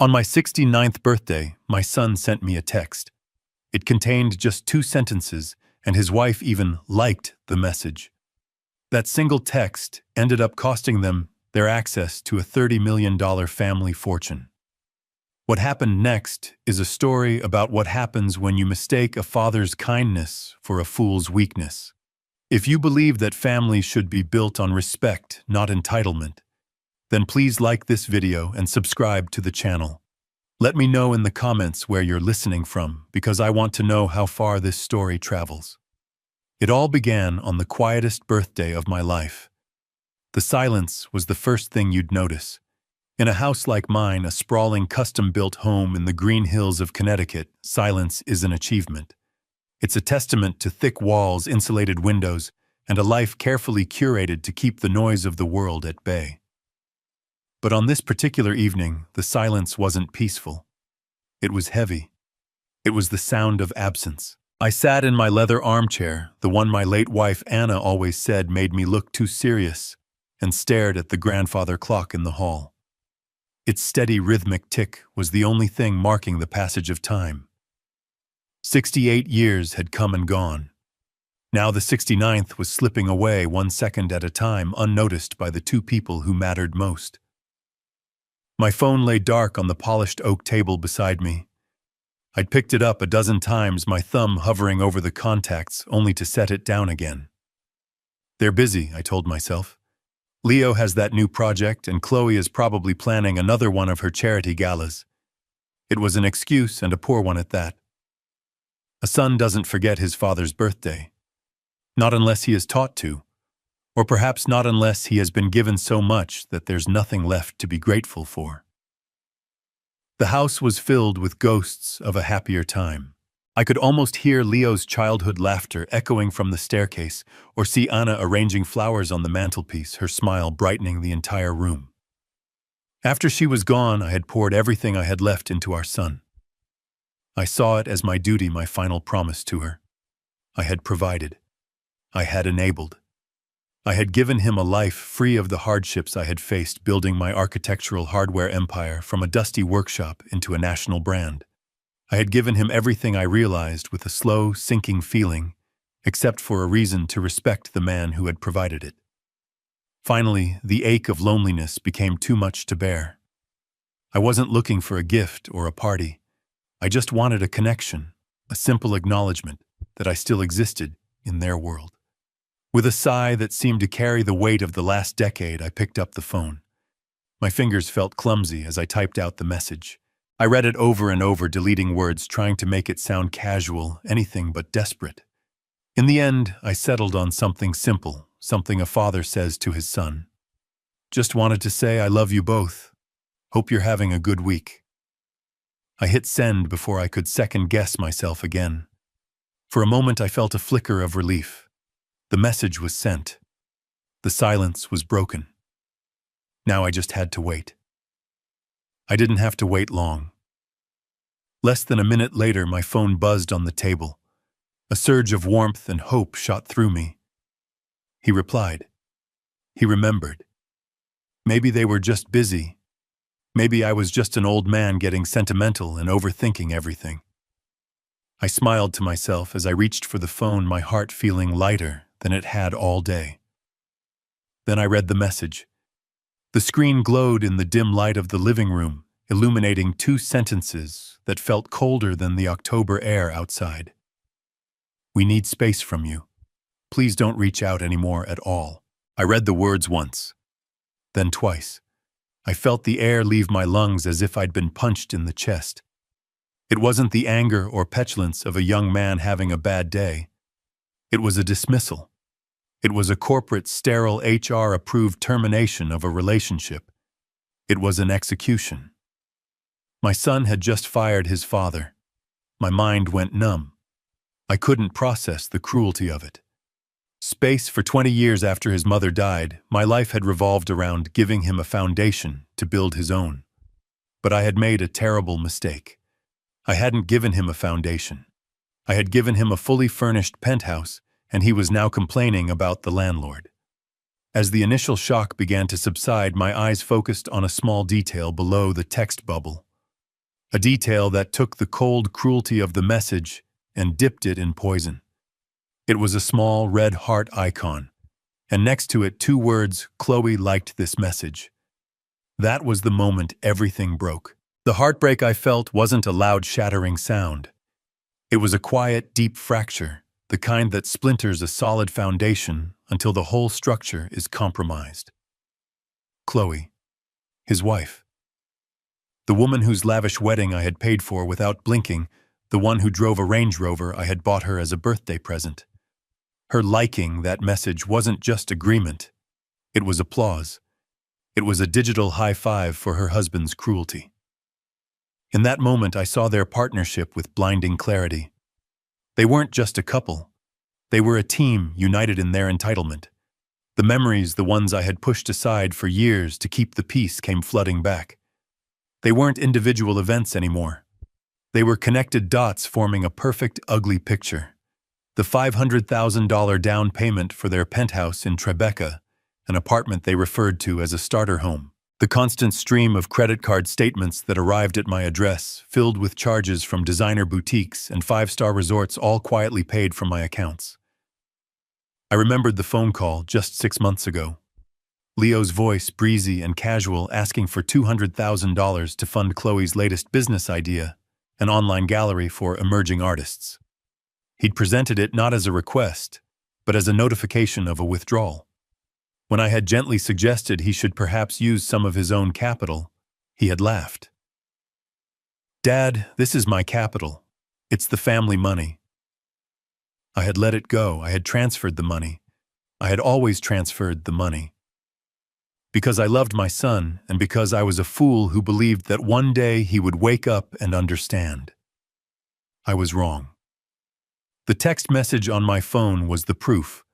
On my 69th birthday, my son sent me a text. It contained just 2 sentences, and his wife even liked the message. That single text ended up costing them their access to a $30 million family fortune. What happened next is a story about what happens when you mistake a father's kindness for a fool's weakness. If you believe that families should be built on respect, not entitlement, then please like this video and subscribe to the channel. Let me know in the comments where you're listening from, because I want to know how far this story travels. It all began on the quietest birthday of my life. The silence was the first thing you'd notice. In a house like mine, a sprawling custom-built home in the Green Hills of Connecticut, silence is an achievement. It's a testament to thick walls, insulated windows, and a life carefully curated to keep the noise of the world at bay. But on this particular evening, the silence wasn't peaceful. It was heavy. It was the sound of absence. I sat in my leather armchair, the one my late wife Anna always said made me look too serious, and stared at the grandfather clock in the hall. Its steady rhythmic tick was the only thing marking the passage of time. 68 years had come and gone. Now the 69th was slipping away 1 second at a time, unnoticed by the 2 people who mattered most. My phone lay dark on the polished oak table beside me. I'd picked it up a dozen times, my thumb hovering over the contacts, only to set it down again. They're busy, I told myself. Leo has that new project, and Chloe is probably planning another one of her charity galas. It was an excuse, and a poor one at that. A son doesn't forget his father's birthday. Not unless he is taught to. Or perhaps not unless he has been given so much that there's nothing left to be grateful for. The house was filled with ghosts of a happier time. I could almost hear Leo's childhood laughter echoing from the staircase, or see Anna arranging flowers on the mantelpiece, her smile brightening the entire room. After she was gone, I had poured everything I had left into our son. I saw it as my duty, my final promise to her. I had provided. I had enabled. I had given him a life free of the hardships I had faced building my architectural hardware empire from a dusty workshop into a national brand. I had given him everything I realized with a slow, sinking feeling, except for a reason to respect the man who had provided it. Finally, the ache of loneliness became too much to bear. I wasn't looking for a gift or a party. I just wanted a connection, a simple acknowledgement that I still existed in their world. With a sigh that seemed to carry the weight of the last decade, I picked up the phone. My fingers felt clumsy as I typed out the message. I read it over and over, deleting words, trying to make it sound casual, anything but desperate. In the end, I settled on something simple, something a father says to his son. Just wanted to say I love you both. Hope you're having a good week. I hit send before I could second-guess myself again. For a moment I felt a flicker of relief. The message was sent. The silence was broken. Now I just had to wait. I didn't have to wait long. Less than a minute later, my phone buzzed on the table. A surge of warmth and hope shot through me. He replied. He remembered. Maybe they were just busy. Maybe I was just an old man getting sentimental and overthinking everything. I smiled to myself as I reached for the phone, my heart feeling lighter than it had all day. Then I read the message. The screen glowed in the dim light of the living room, illuminating 2 sentences that felt colder than the October air outside. We need space from you. Please don't reach out anymore at all. I read the words once, then twice. I felt the air leave my lungs as if I'd been punched in the chest. It wasn't the anger or petulance of a young man having a bad day. It was a dismissal. It was a corporate, sterile, HR-approved termination of a relationship. It was an execution. My son had just fired his father. My mind went numb. I couldn't process the cruelty of it. Space for 20 years after his mother died, my life had revolved around giving him a foundation to build his own. But I had made a terrible mistake. I hadn't given him a foundation. I had given him a fully furnished penthouse, and he was now complaining about the landlord. As the initial shock began to subside, my eyes focused on a small detail below the text bubble. a detail that took the cold cruelty of the message and dipped it in poison. It was a small red heart icon, and next to it 2 words, "Chloe liked this message." That was the moment everything broke. The heartbreak I felt wasn't a loud shattering sound. It was a quiet, deep fracture, the kind that splinters a solid foundation until the whole structure is compromised. Chloe, his wife. The woman whose lavish wedding I had paid for without blinking, the one who drove a Range Rover I had bought her as a birthday present. Her liking that message wasn't just agreement. It was applause. It was a digital high five for her husband's cruelty. In that moment, I saw their partnership with blinding clarity. They weren't just a couple. They were a team united in their entitlement. The memories, the ones I had pushed aside for years to keep the peace, came flooding back. They weren't individual events anymore. They were connected dots forming a perfect, ugly picture. The $500,000 down payment for their penthouse in Tribeca, an apartment they referred to as a starter home. The constant stream of credit card statements that arrived at my address, filled with charges from designer boutiques and 5-star resorts, all quietly paid from my accounts. I remembered the phone call just 6 months ago. Leo's voice, breezy and casual, asking for $200,000 to fund Chloe's latest business idea, an online gallery for emerging artists. He'd presented it not as a request, but as a notification of a withdrawal. When I had gently suggested he should perhaps use some of his own capital, he had laughed. "Dad, this is my capital. It's the family money." I had let it go. I had transferred the money. I had always transferred the money. Because I loved my son, and because I was a fool who believed that one day he would wake up and understand. I was wrong. The text message on my phone was the proof.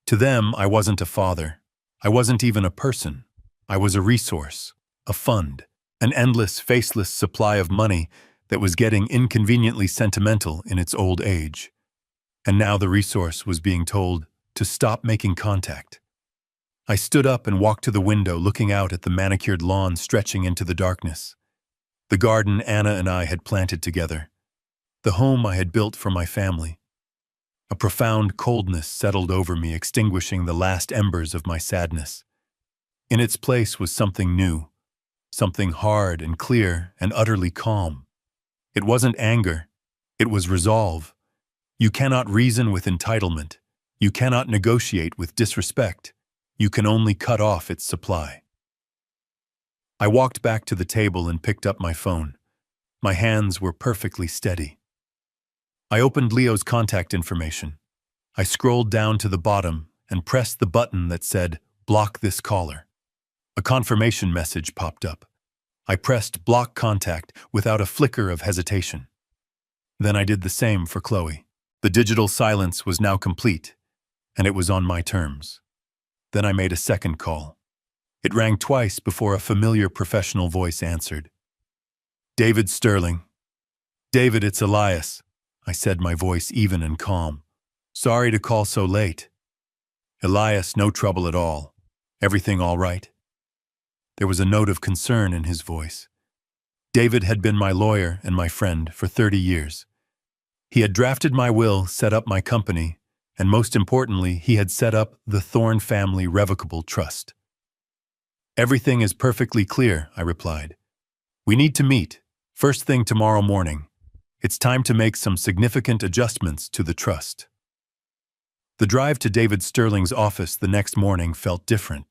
To them, I wasn't a father. I wasn't even a person. I was a resource, a fund, an endless, faceless supply of money that was getting inconveniently sentimental in its old age. And now the resource was being told to stop making contact. I stood up and walked to the window, looking out at the manicured lawn stretching into the darkness. The garden Anna and I had planted together. The home I had built for my family. A profound coldness settled over me, extinguishing the last embers of my sadness. In its place was something new, something hard and clear and utterly calm. It wasn't anger, it was resolve. You cannot reason with entitlement. You cannot negotiate with disrespect. You can only cut off its supply. I walked back to the table and picked up my phone. My hands were perfectly steady. I opened Leo's contact information. I scrolled down to the bottom and pressed the button that said, "Block this caller." A confirmation message popped up. I pressed block contact without a flicker of hesitation. Then I did the same for Chloe. The digital silence was now complete, and it was on my terms. Then I made a second call. It rang twice before a familiar professional voice answered. "David Sterling." "David, it's Elias," I said, my voice even and calm. "Sorry to call so late." "Elias, no trouble at all. Everything all right?" There was a note of concern in his voice. David had been my lawyer and my friend for 30 years. He had drafted my will, set up my company, and most importantly, he had set up the Thorne Family Revocable Trust. "Everything is perfectly clear," I replied. "We need to meet, first thing tomorrow morning. It's time to make some significant adjustments to the trust." The drive to David Sterling's office the next morning felt different.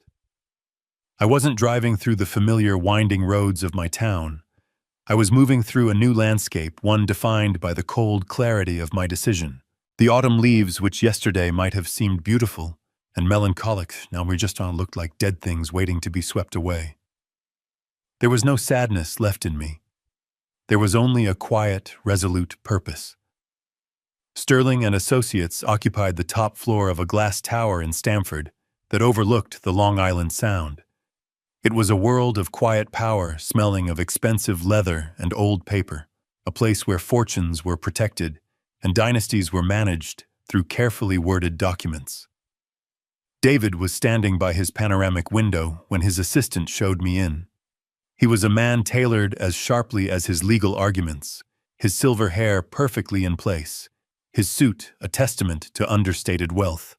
I wasn't driving through the familiar winding roads of my town. I was moving through a new landscape, one defined by the cold clarity of my decision. The autumn leaves, which yesterday might have seemed beautiful and melancholic, now just looked like dead things waiting to be swept away. There was no sadness left in me. There was only a quiet, resolute purpose. Sterling and Associates occupied the top floor of a glass tower in Stamford that overlooked the Long Island Sound. It was a world of quiet power, smelling of expensive leather and old paper, a place where fortunes were protected and dynasties were managed through carefully worded documents. David was standing by his panoramic window when his assistant showed me in. He was a man tailored as sharply as his legal arguments, his silver hair perfectly in place, his suit a testament to understated wealth.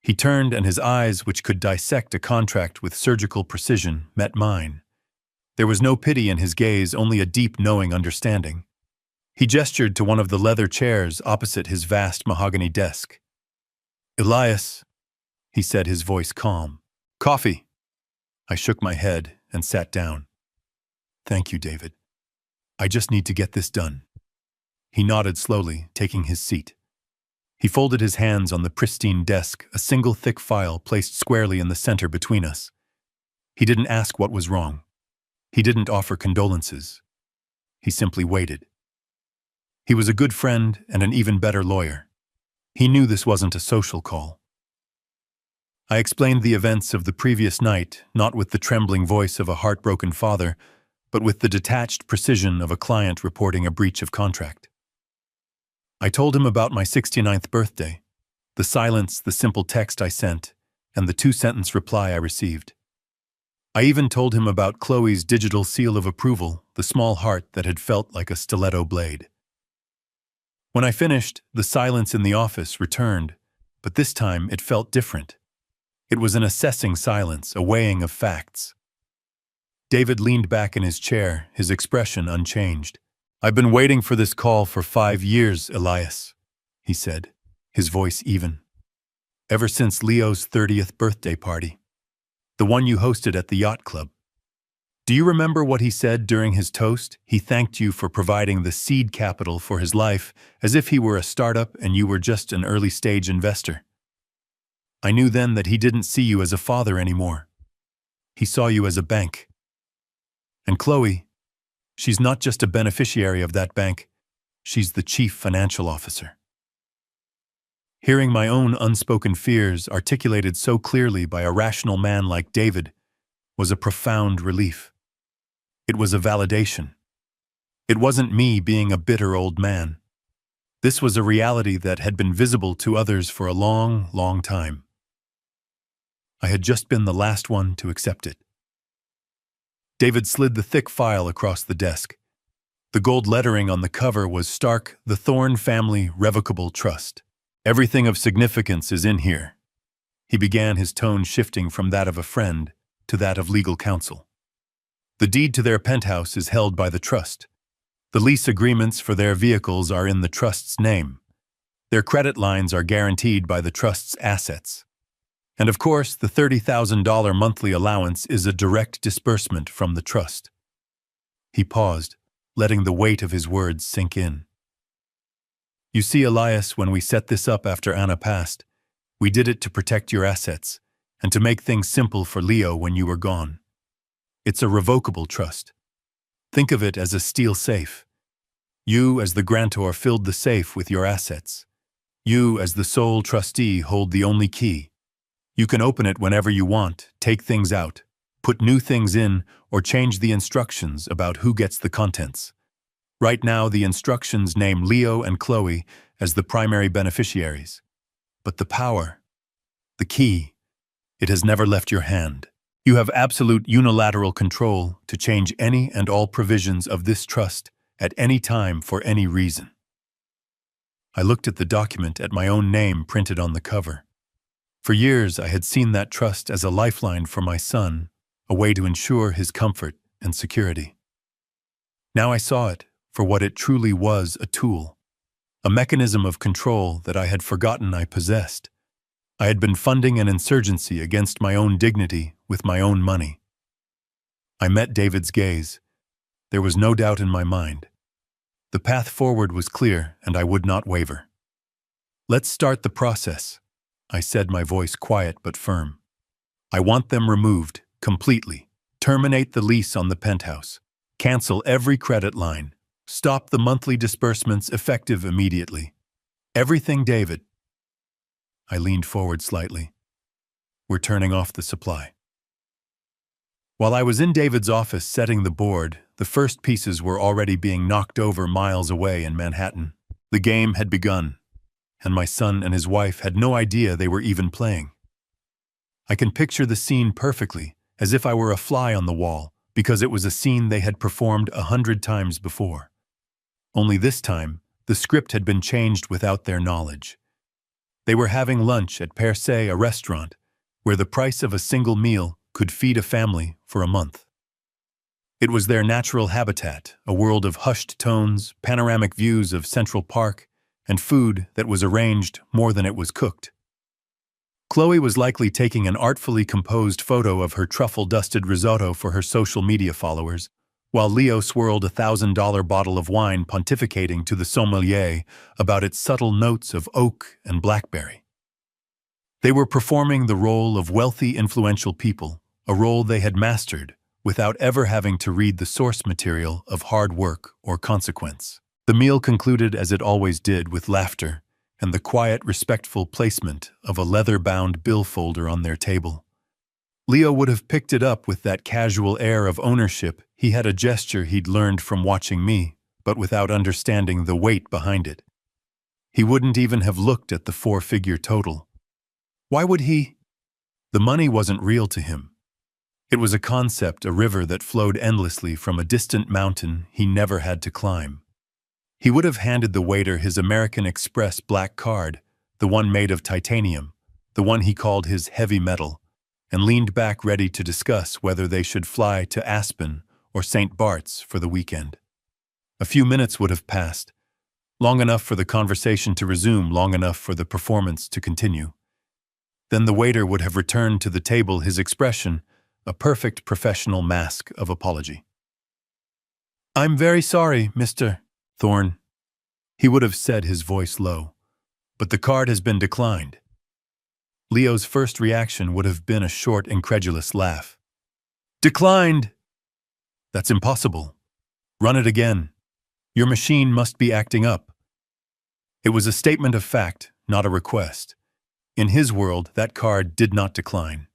He turned, and his eyes, which could dissect a contract with surgical precision, met mine. There was no pity in his gaze, only a deep, knowing understanding. He gestured to one of the leather chairs opposite his vast mahogany desk. "Elias," he said, his voice calm. "Coffee." I shook my head and sat down. "Thank you, David. I just need to get this done." He nodded slowly, taking his seat. He folded his hands on the pristine desk, a single thick file placed squarely in the center between us. He didn't ask what was wrong. He didn't offer condolences. He simply waited. He was a good friend and an even better lawyer. He knew this wasn't a social call. I explained the events of the previous night, not with the trembling voice of a heartbroken father, but with the detached precision of a client reporting a breach of contract. I told him about my 69th birthday, the silence, the simple text I sent, and the 2-sentence reply I received. I even told him about Chloe's digital seal of approval, the small heart that had felt like a stiletto blade. When I finished, the silence in the office returned, but this time it felt different. It was an assessing silence, a weighing of facts. David leaned back in his chair, his expression unchanged. "I've been waiting for this call for 5 years, Elias," he said, his voice even. "Ever since Leo's 30th birthday party. The one you hosted at the yacht club. Do you remember what he said during his toast? He thanked you for providing the seed capital for his life, as if he were a startup and you were just an early-stage investor. I knew then that he didn't see you as a father anymore. He saw you as a bank. And Chloe, she's not just a beneficiary of that bank, she's the chief financial officer." Hearing my own unspoken fears articulated so clearly by a rational man like David was a profound relief. It was a validation. It wasn't me being a bitter old man. This was a reality that had been visible to others for a long, long time. I had just been the last one to accept it. David slid the thick file across the desk. The gold lettering on the cover was stark, "The Thorne Family Revocable Trust. Everything of significance is in here." He began, his tone shifting from that of a friend to that of legal counsel. "The deed to their penthouse is held by the trust. The lease agreements for their vehicles are in the trust's name. Their credit lines are guaranteed by the trust's assets. And of course, the $30,000 monthly allowance is a direct disbursement from the trust." He paused, letting the weight of his words sink in. "You see, Elias, when we set this up after Anna passed, we did it to protect your assets and to make things simple for Leo when you were gone. It's a revocable trust. Think of it as a steel safe. You, as the grantor, filled the safe with your assets. You, as the sole trustee, hold the only key. You can open it whenever you want, take things out, put new things in, or change the instructions about who gets the contents. Right now, the instructions name Leo and Chloe as the primary beneficiaries. But the power, the key, it has never left your hand. You have absolute unilateral control to change any and all provisions of this trust at any time for any reason." I looked at the document, at my own name printed on the cover. For years, I had seen that trust as a lifeline for my son, a way to ensure his comfort and security. Now I saw it for what it truly was, a tool, a mechanism of control that I had forgotten I possessed. I had been funding an insurgency against my own dignity with my own money. I met David's gaze. There was no doubt in my mind. The path forward was clear, and I would not waver. "Let's start the process," I said, my voice quiet but firm. "I want them removed, completely. Terminate the lease on the penthouse. Cancel every credit line. Stop the monthly disbursements effective immediately. Everything, David." I leaned forward slightly. "We're turning off the supply." While I was in David's office setting the board, the first pieces were already being knocked over miles away in Manhattan. The game had begun, and my son and his wife had no idea they were even playing. I can picture the scene perfectly, as if I were a fly on the wall, because it was a scene they had performed 100 times before. Only this time, the script had been changed without their knowledge. They were having lunch at Per Se, a restaurant, where the price of a single meal could feed a family for a month. It was their natural habitat, a world of hushed tones, panoramic views of Central Park, and food that was arranged more than it was cooked. Chloe was likely taking an artfully composed photo of her truffle-dusted risotto for her social media followers, while Leo swirled a $1,000 bottle of wine pontificating to the sommelier about its subtle notes of oak and blackberry. They were performing the role of wealthy, influential people, a role they had mastered, without ever having to read the source material of hard work or consequence. The meal concluded as it always did, with laughter and the quiet, respectful placement of a leather-bound bill folder on their table. Leo would have picked it up with that casual air of ownership. He had a gesture he'd learned from watching me, but without understanding the weight behind it. He wouldn't even have looked at the 4-figure total. Why would he? The money wasn't real to him. It was a concept, a river that flowed endlessly from a distant mountain he never had to climb. He would have handed the waiter his American Express black card, the one made of titanium, the one he called his heavy metal, and leaned back ready to discuss whether they should fly to Aspen or St. Bart's for the weekend. A few minutes would have passed, long enough for the conversation to resume, long enough for the performance to continue. Then the waiter would have returned to the table, his expression a perfect professional mask of apology. "I'm very sorry, Mr. Thorne," he would have said, his voice low, "but the card has been declined." Leo's first reaction would have been a short, incredulous laugh. "Declined? That's impossible. Run it again. Your machine must be acting up." It was a statement of fact, not a request. In his world, that card did not decline.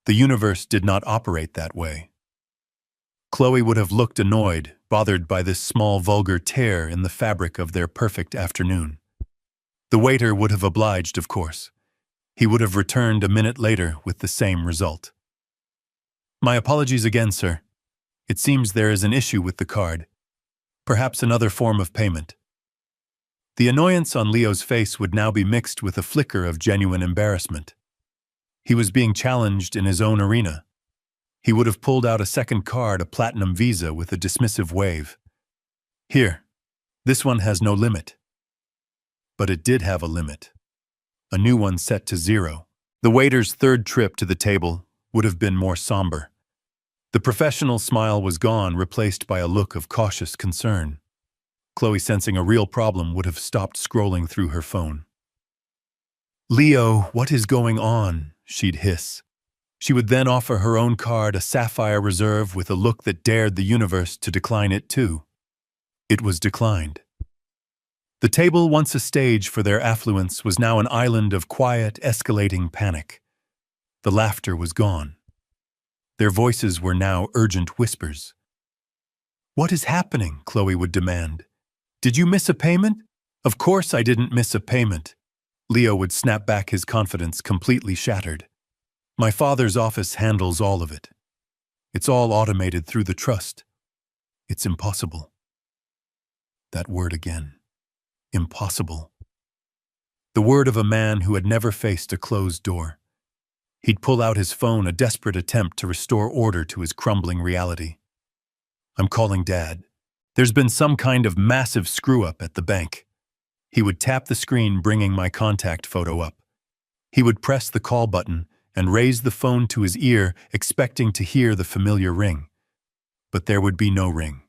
The universe did not operate that way. Chloe would have looked annoyed, bothered by this small, vulgar tear in the fabric of their perfect afternoon. The waiter would have obliged, of course. He would have returned a minute later with the same result. "My apologies again, sir. It seems there is an issue with the card. Perhaps another form of payment." The annoyance on Leo's face would now be mixed with a flicker of genuine embarrassment. He was being challenged in his own arena. He would have pulled out a second card, a platinum visa, with a dismissive wave. "Here, this one has no limit." But it did have a limit. A new one set to 0. The waiter's third trip to the table would have been more somber. The professional smile was gone, replaced by a look of cautious concern. Chloe, sensing a real problem, would have stopped scrolling through her phone. "Leo, what is going on?" she'd hiss. She would then offer her own card, a sapphire reserve, with a look that dared the universe to decline it too. It was declined. The table, once a stage for their affluence, was now an island of quiet, escalating panic. The laughter was gone. Their voices were now urgent whispers. "What is happening?" Chloe would demand. "Did you miss a payment?" "Of course I didn't miss a payment." Leo would snap back, his confidence completely shattered. "My father's office handles all of it. It's all automated through the trust. It's impossible." That word again. Impossible. The word of a man who had never faced a closed door. He'd pull out his phone, a desperate attempt to restore order to his crumbling reality. "I'm calling Dad. There's been some kind of massive screw-up at the bank." He would tap the screen, bringing my contact photo up. He would press the call button and raise the phone to his ear, expecting to hear the familiar ring. But there would be no ring.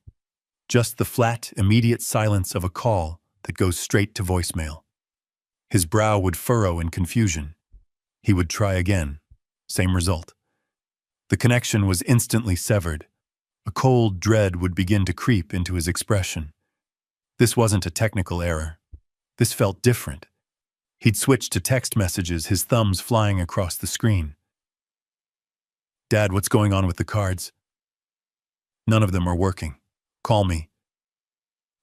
Just the flat, immediate silence of a call that goes straight to voicemail. His brow would furrow in confusion. He would try again. Same result. The connection was instantly severed. A cold dread would begin to creep into his expression. This wasn't a technical error. This felt different. He'd switched to text messages, his thumbs flying across the screen. "Dad, what's going on with the cards?" "None of them are working. Call me."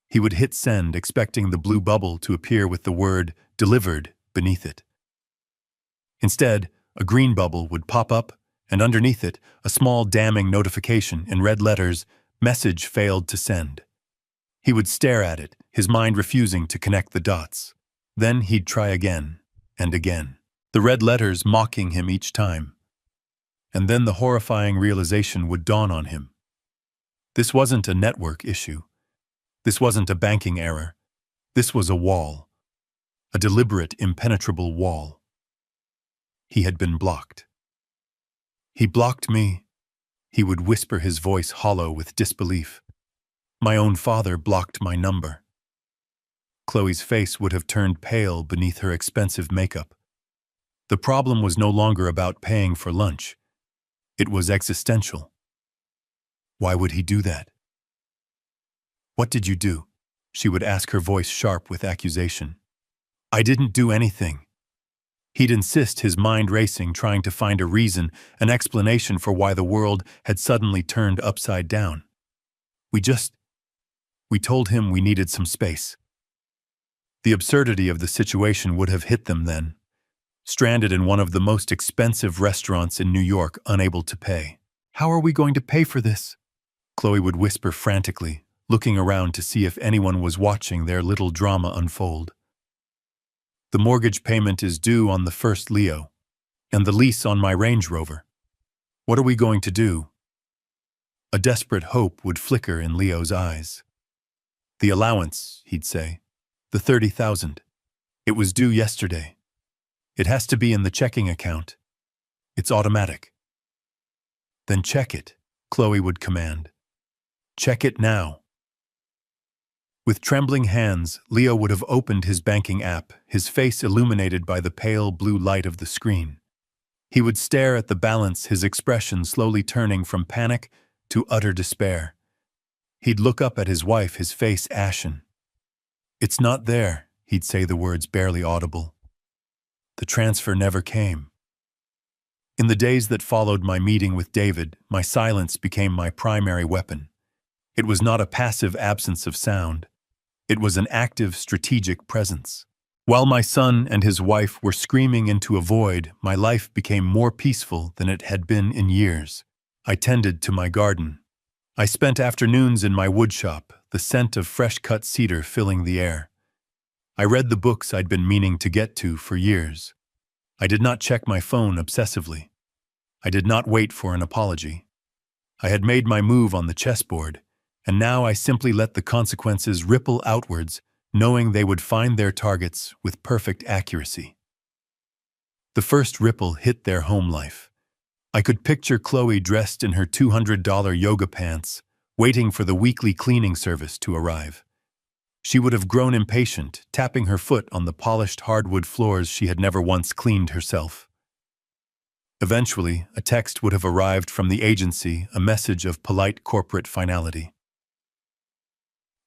He would hit send, expecting the blue bubble to appear with the word "delivered" beneath it. Instead, a green bubble would pop up and underneath it, a small damning notification in red letters, "Message failed to send." He would stare at it, his mind refusing to connect the dots. Then he'd try again, and again, the red letters mocking him each time. And then the horrifying realization would dawn on him. This wasn't a network issue. This wasn't a banking error. This was a wall. A deliberate, impenetrable wall. He had been blocked. "He blocked me," he would whisper, his voice hollow with disbelief. "My own father blocked my number." Chloe's face would have turned pale beneath her expensive makeup. The problem was no longer about paying for lunch. It was existential. Why would he do that? "What did you do?" she would ask, her voice sharp with accusation. "I didn't do anything." He'd insist, his mind racing, trying to find a reason, an explanation for why the world had suddenly turned upside down. We told him we needed some space." The absurdity of the situation would have hit them then. Stranded in one of the most expensive restaurants in New York, unable to pay. "How are we going to pay for this?" Chloe would whisper frantically, looking around to see if anyone was watching their little drama unfold. "The mortgage payment is due on the 1st, Leo, and the lease on my Range Rover. What are we going to do?" A desperate hope would flicker in Leo's eyes. "The allowance," he'd say. "The 30,000. It was due yesterday. It has to be in the checking account. It's automatic." "Then check it," Chloe would command. "Check it now." With trembling hands, Leo would have opened his banking app, his face illuminated by the pale blue light of the screen. He would stare at the balance, his expression slowly turning from panic to utter despair. He'd look up at his wife, his face ashen. "It's not there," he'd say, the words barely audible. "The transfer never came." In the days that followed my meeting with David, my silence became my primary weapon. It was not a passive absence of sound. It was an active, strategic presence. While my son and his wife were screaming into a void, my life became more peaceful than it had been in years. I tended to my garden. I spent afternoons in my woodshop, the scent of fresh-cut cedar filling the air. I read the books I'd been meaning to get to for years. I did not check my phone obsessively. I did not wait for an apology. I had made my move on the chessboard, and now I simply let the consequences ripple outwards, knowing they would find their targets with perfect accuracy. The first ripple hit their home life. I could picture Chloe dressed in her $200 yoga pants, waiting for the weekly cleaning service to arrive. She would have grown impatient, tapping her foot on the polished hardwood floors she had never once cleaned herself. Eventually, a text would have arrived from the agency, a message of polite corporate finality.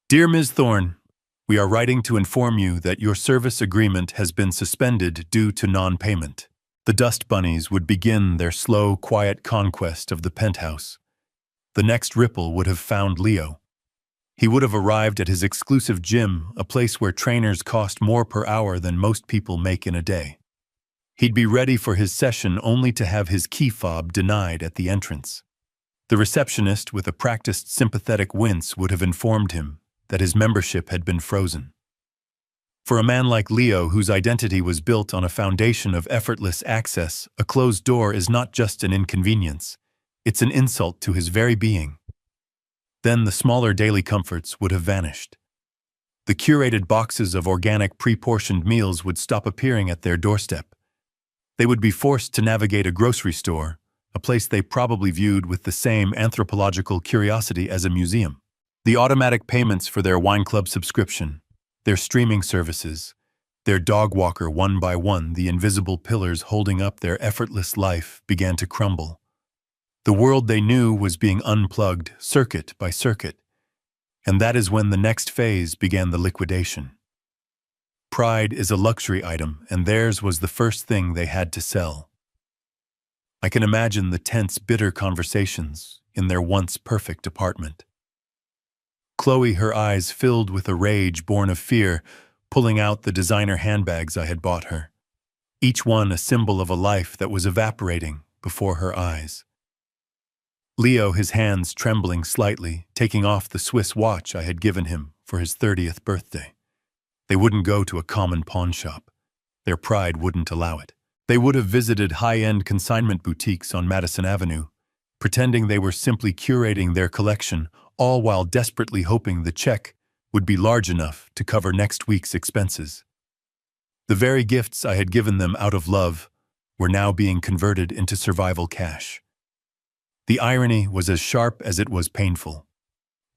"Dear Ms. Thorne, we are writing to inform you that your service agreement has been suspended due to non-payment." The dust bunnies would begin their slow, quiet conquest of the penthouse. The next ripple would have found Leo. He would have arrived at his exclusive gym, a place where trainers cost more per hour than most people make in a day. He'd be ready for his session only to have his key fob denied at the entrance. The receptionist, with a practiced sympathetic wince, would have informed him that his membership had been frozen. For a man like Leo, whose identity was built on a foundation of effortless access, a closed door is not just an inconvenience, it's an insult to his very being. Then the smaller daily comforts would have vanished. The curated boxes of organic pre-portioned meals would stop appearing at their doorstep. They would be forced to navigate a grocery store, a place they probably viewed with the same anthropological curiosity as a museum. The automatic payments for their wine club subscription, their streaming services, their dog walker, one by one, the invisible pillars holding up their effortless life began to crumble. The world they knew was being unplugged, circuit by circuit, and that is when the next phase began, the liquidation. Pride is a luxury item, and theirs was the first thing they had to sell. I can imagine the tense, bitter conversations in their once perfect apartment. Chloe, her eyes filled with a rage born of fear, pulling out the designer handbags I had bought her. Each one a symbol of a life that was evaporating before her eyes. Leo, his hands trembling slightly, taking off the Swiss watch I had given him for his 30th birthday. They wouldn't go to a common pawn shop. Their pride wouldn't allow it. They would have visited high-end consignment boutiques on Madison Avenue, pretending they were simply curating their collection, all while desperately hoping the check would be large enough to cover next week's expenses. The very gifts I had given them out of love were now being converted into survival cash. The irony was as sharp as it was painful.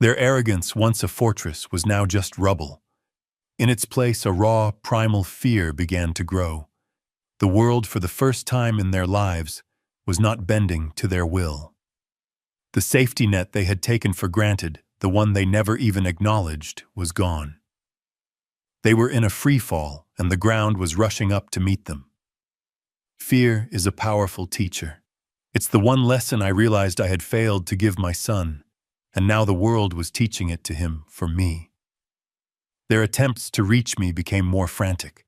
Their arrogance, once a fortress, was now just rubble. In its place, a raw, primal fear began to grow. The world, for the first time in their lives, was not bending to their will. The safety net they had taken for granted, the one they never even acknowledged, was gone. They were in a free fall, and the ground was rushing up to meet them. Fear is a powerful teacher. It's the one lesson I realized I had failed to give my son, and now the world was teaching it to him for me. Their attempts to reach me became more frantic.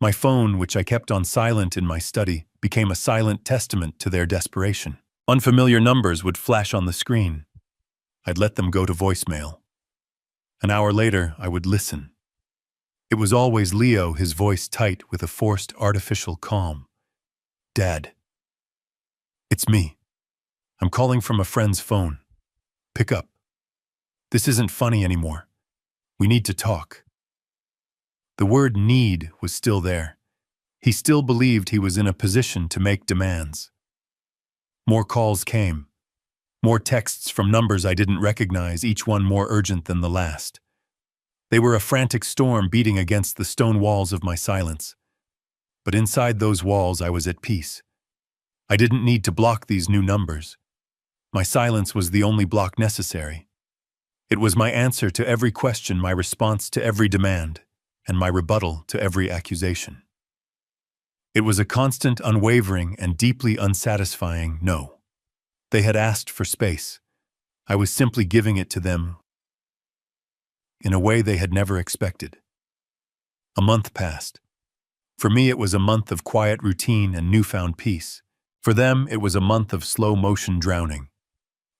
My phone, which I kept on silent in my study, became a silent testament to their desperation. Unfamiliar numbers would flash on the screen. I'd let them go to voicemail. An hour later, I would listen. It was always Leo, his voice tight with a forced artificial calm. "Dad. It's me. I'm calling from a friend's phone. Pick up. This isn't funny anymore. We need to talk." The word need was still there. He still believed he was in a position to make demands. More calls came. More texts from numbers I didn't recognize, each one more urgent than the last. They were a frantic storm beating against the stone walls of my silence. But inside those walls I was at peace. I didn't need to block these new numbers. My silence was the only block necessary. It was my answer to every question, my response to every demand, and my rebuttal to every accusation. It was a constant, unwavering, and deeply unsatisfying no. They had asked for space. I was simply giving it to them in a way they had never expected. A month passed. For me, it was a month of quiet routine and newfound peace. For them, it was a month of slow-motion drowning.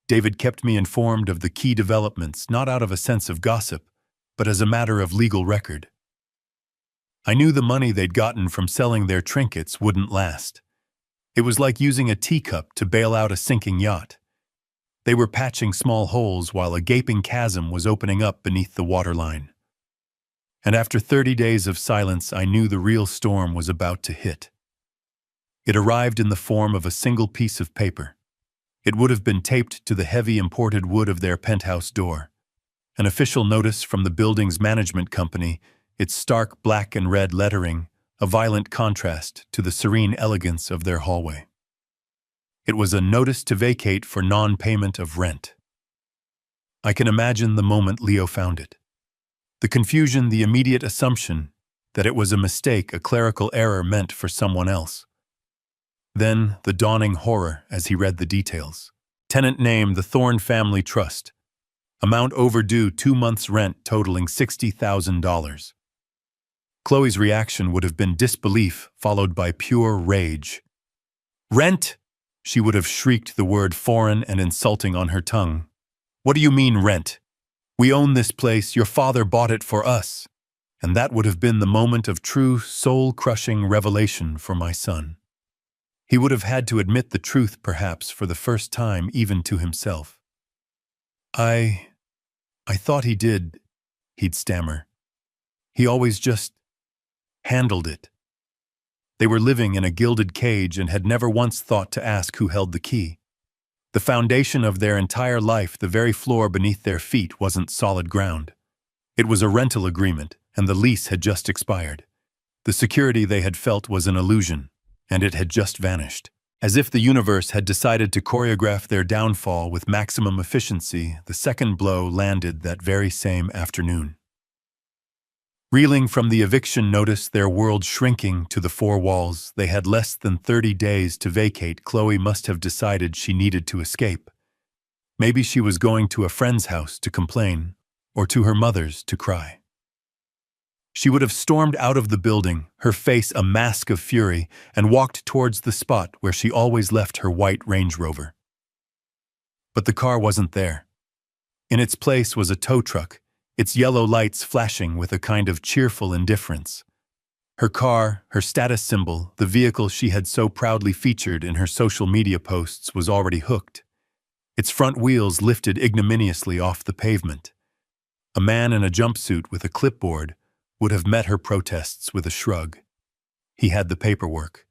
David kept me informed of the key developments, not out of a sense of gossip, but as a matter of legal record. I knew the money they'd gotten from selling their trinkets wouldn't last. It was like using a teacup to bail out a sinking yacht. They were patching small holes while a gaping chasm was opening up beneath the waterline. And after 30 days of silence, I knew the real storm was about to hit. It arrived in the form of a single piece of paper. It would have been taped to the heavy imported wood of their penthouse door. An official notice from the building's management company, its stark black and red lettering, a violent contrast to the serene elegance of their hallway. It was a notice to vacate for non-payment of rent. I can imagine the moment Leo found it. The confusion, the immediate assumption that it was a mistake, a clerical error meant for someone else. Then the dawning horror as he read the details. Tenant name, the Thorne Family Trust. Amount overdue 2 months' rent totaling $60,000. Chloe's reaction would have been disbelief followed by pure rage. "Rent?" She would have shrieked, the word foreign and insulting on her tongue. "What do you mean rent? We own this place, your father bought it for us." And that would have been the moment of true, soul-crushing revelation for my son. He would have had to admit the truth, perhaps, for the first time, even to himself. I thought he did," he'd stammer. "He always just handled it." They were living in a gilded cage and had never once thought to ask who held the key. The foundation of their entire life, the very floor beneath their feet, wasn't solid ground. It was a rental agreement, and the lease had just expired. The security they had felt was an illusion, and it had just vanished. As if the universe had decided to choreograph their downfall with maximum efficiency, the second blow landed that very same afternoon. Reeling from the eviction notice, their world shrinking to the four walls, they had less than 30 days to vacate. Chloe must have decided she needed to escape. Maybe she was going to a friend's house to complain, or to her mother's to cry. She would have stormed out of the building, her face a mask of fury, and walked towards the spot where she always left her white Range Rover. But the car wasn't there. In its place was a tow truck, its yellow lights flashing with a kind of cheerful indifference. Her car, her status symbol, the vehicle she had so proudly featured in her social media posts was already hooked. Its front wheels lifted ignominiously off the pavement. A man in a jumpsuit with a clipboard would have met her protests with a shrug. He had the paperwork.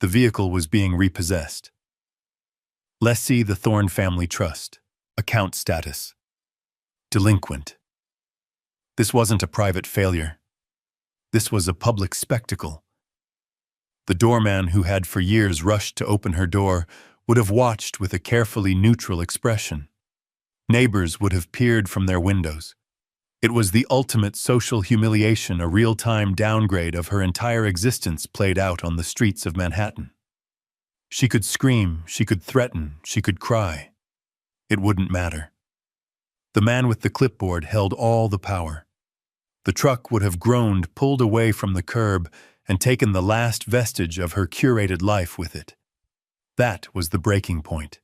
The vehicle was being repossessed. Lessee the Thorne Family Trust. Account status. Delinquent. This wasn't a private failure. This was a public spectacle. The doorman who had for years rushed to open her door would have watched with a carefully neutral expression. Neighbors would have peered from their windows. It was the ultimate social humiliation, a real-time downgrade of her entire existence played out on the streets of Manhattan. She could scream, she could threaten, she could cry. It wouldn't matter. The man with the clipboard held all the power. The truck would have groaned, pulled away from the curb, and taken the last vestige of her curated life with it. That was the breaking point.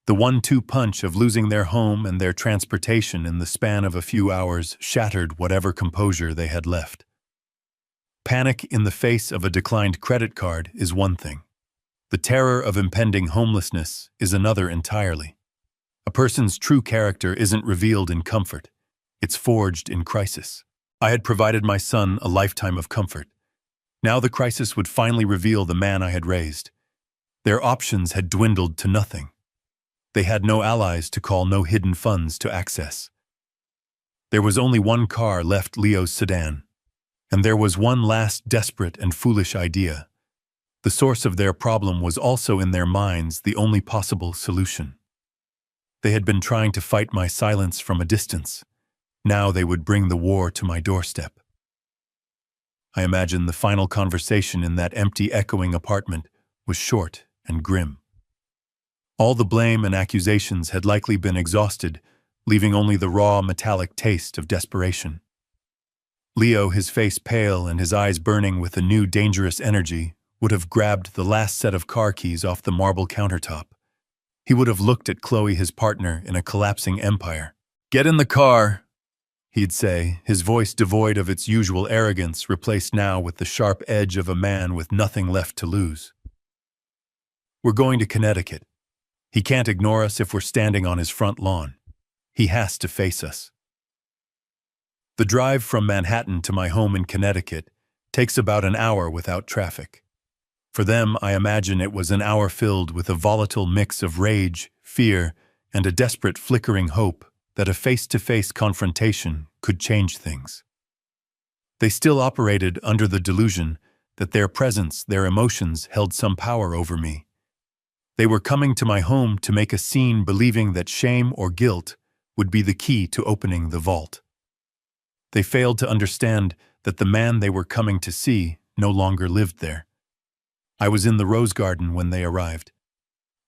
The 1-2 punch of losing their home and their transportation in the span of a few hours shattered whatever composure they had left. Panic in the face of a declined credit card is one thing. The terror of impending homelessness is another entirely. A person's true character isn't revealed in comfort. It's forged in crisis. I had provided my son a lifetime of comfort. Now the crisis would finally reveal the man I had raised. Their options had dwindled to nothing. They had no allies to call, no hidden funds to access. There was only one car left, Leo's sedan. And there was one last desperate and foolish idea. The source of their problem was also in their minds the only possible solution. They had been trying to fight my silence from a distance. Now they would bring the war to my doorstep. I imagine the final conversation in that empty, echoing apartment was short and grim. All the blame and accusations had likely been exhausted, leaving only the raw, metallic taste of desperation. Leo, his face pale and his eyes burning with a new, dangerous energy, would have grabbed the last set of car keys off the marble countertop. He would have looked at Chloe, his partner, in a collapsing empire. "Get in the car," he'd say, his voice devoid of its usual arrogance, replaced now with the sharp edge of a man with nothing left to lose. "We're going to Connecticut. He can't ignore us if we're standing on his front lawn. He has to face us." The drive from Manhattan to my home in Connecticut takes about an hour without traffic. For them, I imagine it was an hour filled with a volatile mix of rage, fear, and a desperate flickering hope that a face-to-face confrontation could change things. They still operated under the delusion that their presence, their emotions, held some power over me. They were coming to my home to make a scene, believing that shame or guilt would be the key to opening the vault. They failed to understand that the man they were coming to see no longer lived there. I was in the rose garden when they arrived.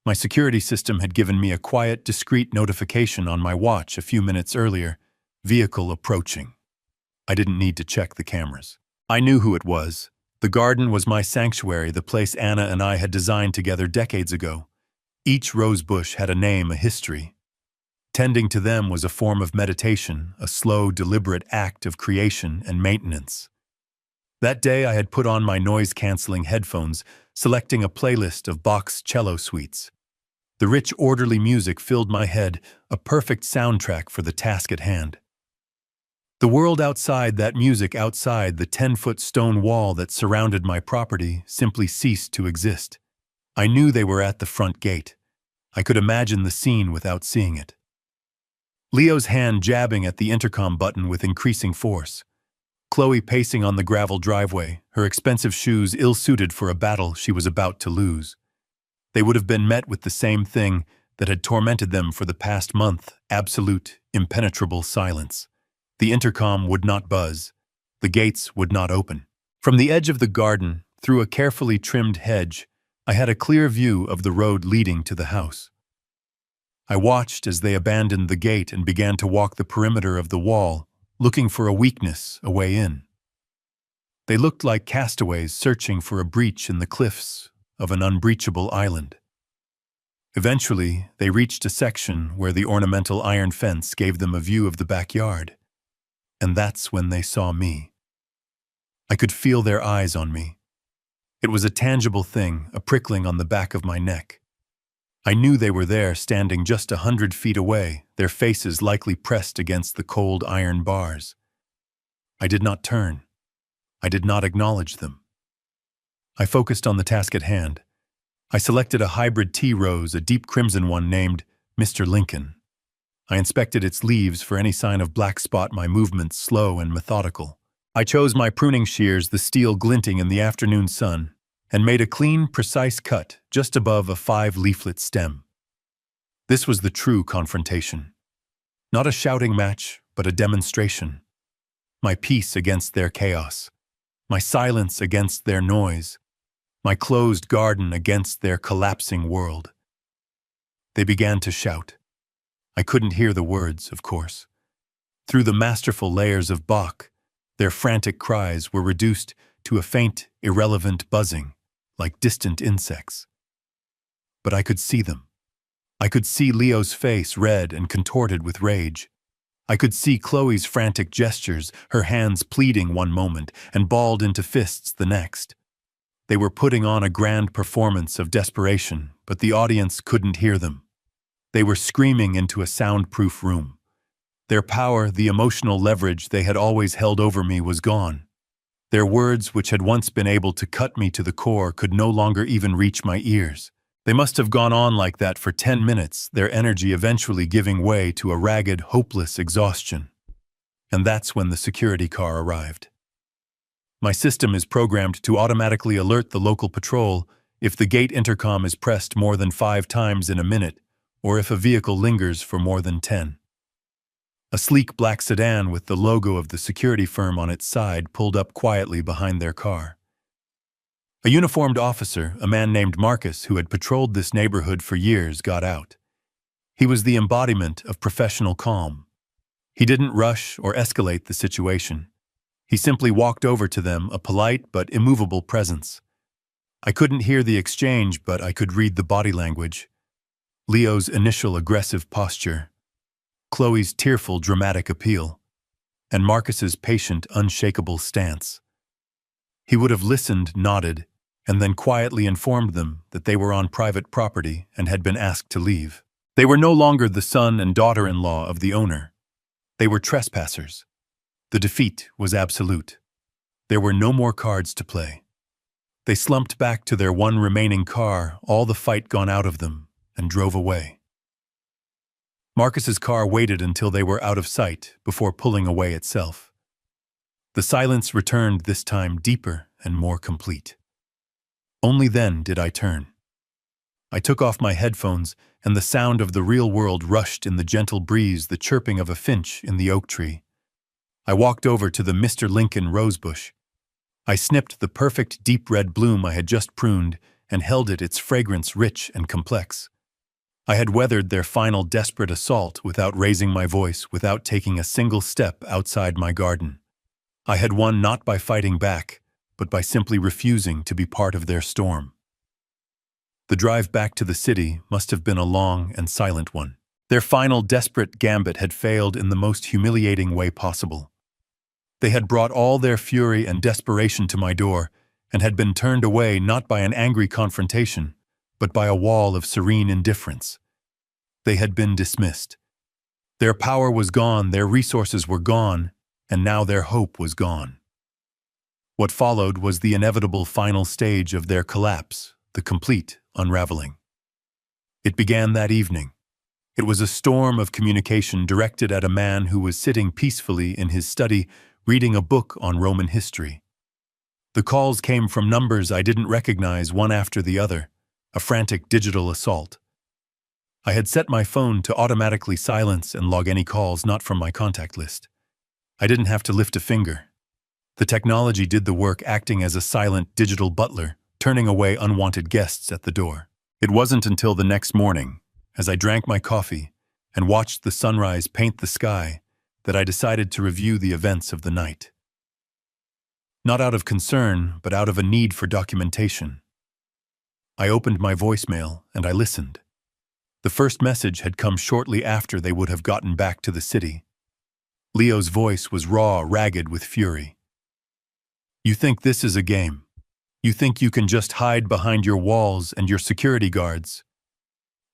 My security system had given me a quiet, discreet notification on my watch a few minutes earlier: vehicle approaching. I didn't need to check the cameras. I knew who it was. The garden was my sanctuary, the place Anna and I had designed together decades ago. Each rose bush had a name, a history. Tending to them was a form of meditation, a slow, deliberate act of creation and maintenance. That day I had put on my noise-canceling headphones, selecting a playlist of Bach's cello suites. The rich, orderly music filled my head, a perfect soundtrack for the task at hand. The world outside, that music outside the 10-foot stone wall that surrounded my property, simply ceased to exist. I knew they were at the front gate. I could imagine the scene without seeing it. Leo's hand jabbing at the intercom button with increasing force. Chloe pacing on the gravel driveway, her expensive shoes ill-suited for a battle she was about to lose. They would have been met with the same thing that had tormented them for the past month: absolute, impenetrable silence. The intercom would not buzz. The gates would not open. From the edge of the garden, through a carefully trimmed hedge, I had a clear view of the road leading to the house. I watched as they abandoned the gate and began to walk the perimeter of the wall, looking for a weakness, a way in. They looked like castaways searching for a breach in the cliffs of an unbreachable island. Eventually, they reached a section where the ornamental iron fence gave them a view of the backyard. And that's when they saw me. I could feel their eyes on me. It was a tangible thing, a prickling on the back of my neck. I knew they were there, standing just 100 feet away, their faces likely pressed against the cold iron bars. I did not turn. I did not acknowledge them. I focused on the task at hand. I selected a hybrid tea rose, a deep crimson one named Mr. Lincoln. I inspected its leaves for any sign of black spot, my movements slow and methodical. I chose my pruning shears, the steel glinting in the afternoon sun, and made a clean, precise cut just above a 5-leaflet stem. This was the true confrontation. Not a shouting match, but a demonstration. My peace against their chaos. My silence against their noise. My closed garden against their collapsing world. They began to shout. I couldn't hear the words, of course. Through the masterful layers of Bach, their frantic cries were reduced to a faint, irrelevant buzzing, like distant insects. But I could see them. I could see Leo's face, red and contorted with rage. I could see Chloe's frantic gestures, her hands pleading one moment and balled into fists the next. They were putting on a grand performance of desperation, but the audience couldn't hear them. They were screaming into a soundproof room. Their power, the emotional leverage they had always held over me, was gone. Their words, which had once been able to cut me to the core, could no longer even reach my ears. They must have gone on like that for 10 minutes, their energy eventually giving way to a ragged, hopeless exhaustion. And that's when the security car arrived. My system is programmed to automatically alert the local patrol if the gate intercom is pressed more than 5 times in a minute, or if a vehicle lingers for more than 10. A sleek black sedan with the logo of the security firm on its side pulled up quietly behind their car. A uniformed officer, a man named Marcus, who had patrolled this neighborhood for years, got out. He was the embodiment of professional calm. He didn't rush or escalate the situation. He simply walked over to them, a polite but immovable presence. I couldn't hear the exchange, but I could read the body language. Leo's initial aggressive posture, Chloe's tearful, dramatic appeal, and Marcus's patient, unshakable stance. He would have listened, nodded, and then quietly informed them that they were on private property and had been asked to leave. They were no longer the son and daughter-in-law of the owner. They were trespassers. The defeat was absolute. There were no more cards to play. They slumped back to their one remaining car, all the fight gone out of them, and drove away. Marcus's car waited until they were out of sight before pulling away itself. The silence returned, this time deeper and more complete. Only then did I turn. I took off my headphones, and the sound of the real world rushed in the gentle breeze, the chirping of a finch in the oak tree. I walked over to the Mr. Lincoln rosebush. I snipped the perfect deep red bloom I had just pruned and held it, its fragrance rich and complex. I had weathered their final desperate assault without raising my voice, without taking a single step outside my garden. I had won not by fighting back, but by simply refusing to be part of their storm. The drive back to the city must have been a long and silent one. Their final desperate gambit had failed in the most humiliating way possible. They had brought all their fury and desperation to my door, and had been turned away not by an angry confrontation, but by a wall of serene indifference. They had been dismissed. Their power was gone, their resources were gone, and now their hope was gone. What followed was the inevitable final stage of their collapse, the complete unraveling. It began that evening. It was a storm of communication directed at a man who was sitting peacefully in his study reading a book on Roman history. The calls came from numbers I didn't recognize, one after the other, a frantic digital assault. I had set my phone to automatically silence and log any calls not from my contact list. I didn't have to lift a finger. The technology did the work, acting as a silent digital butler, turning away unwanted guests at the door. It wasn't until the next morning, as I drank my coffee and watched the sunrise paint the sky, that I decided to review the events of the night. Not out of concern, but out of a need for documentation. I opened my voicemail and I listened. The first message had come shortly after they would have gotten back to the city. Leo's voice was raw, ragged with fury. "You think this is a game? You think you can just hide behind your walls and your security guards?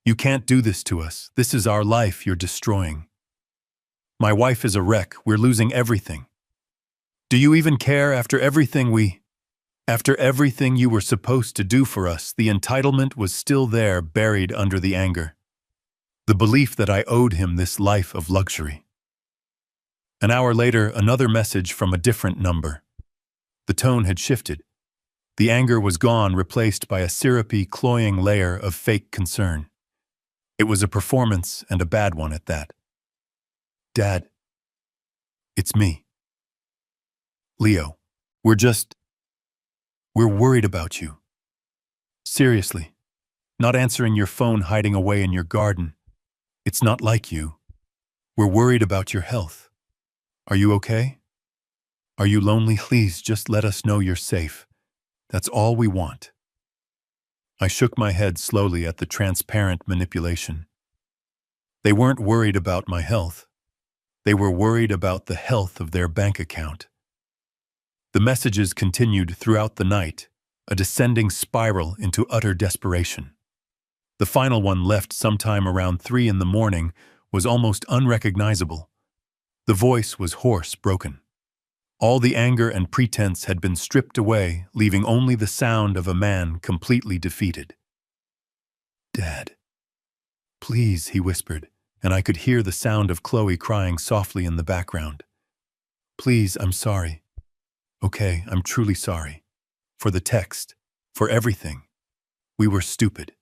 You can't do this to us. This is our life you're destroying. My wife is a wreck. We're losing everything. Do you even care after everything you were supposed to do for us? The entitlement was still there, buried under the anger. The belief that I owed him this life of luxury. An hour later, another message from a different number. The tone had shifted. The anger was gone, replaced by a syrupy, cloying layer of fake concern. It was a performance, and a bad one at that. "Dad, it's me. Leo, we're worried about you. Seriously, not answering your phone, hiding away in your garden. It's not like you. We're worried about your health. Are you okay? Are you lonely? Please just let us know you're safe. That's all we want." I shook my head slowly at the transparent manipulation. They weren't worried about my health. They were worried about the health of their bank account. The messages continued throughout the night, a descending spiral into utter desperation. The final one, left sometime around 3 in the morning, was almost unrecognizable. The voice was hoarse, broken. All the anger and pretense had been stripped away, leaving only the sound of a man completely defeated. "Dad, please," he whispered, and I could hear the sound of Chloe crying softly in the background. "Please, I'm sorry. Okay, I'm truly sorry. For the text, for everything. We were stupid.